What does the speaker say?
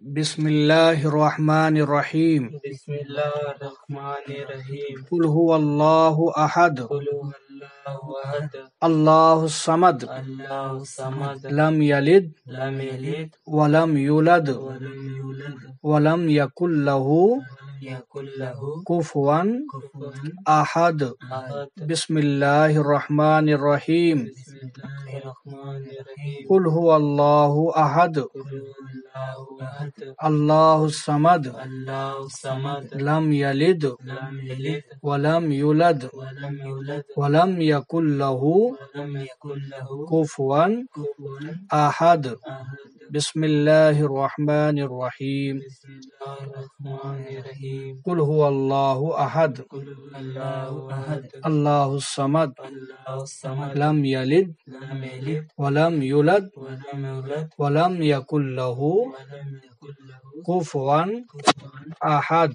बिस्मिल्लाहिर्रहमानिर्रहीम। बिस्मिल्लाहिर्रहमानिर्रहीम। कुल हुवल्लाहु अहद, कुल हुवल्लाहु अहद, अल्लाहुस समद, अल्लाहुस समद, लम यलिद लम यलिद वलम यूलद वलम यूलद वलम यकुल लहू वलम यकुल लहू कुफुवन कुफुवन अहद। अहद। बिस्मिल्लाहिर्रहमानिर्रहीम। बिस्मिल्लाहिर्रहमानिर्रहीम। कुल हुवल्लाहु अहद, कुल हुवल्लाहु अहद, अल्लाहुस समद, अल्लाहुस समद, लम यलिद लम यलिद वलम यूलद वलम यूलद वलम यकुल लहू वलम यकुल लहू कुफुवन कुफुवन अहद। अहद। बिस्मिल्लाहिर्रहमानिर्रहीम। बिस्मिल्लाहिर्रहमानिर्रहीम। कुल हुवल्लाहु अहद, कुल हुवल्लाहु अहद, अल्लाहुस समद, अल्लाहुस समद, लम यलिद लम यलिद वलम यूलद वलम यूलद वलम यकुल लहू वलम यकुल लहू कुफुवन कुफुवन अहद।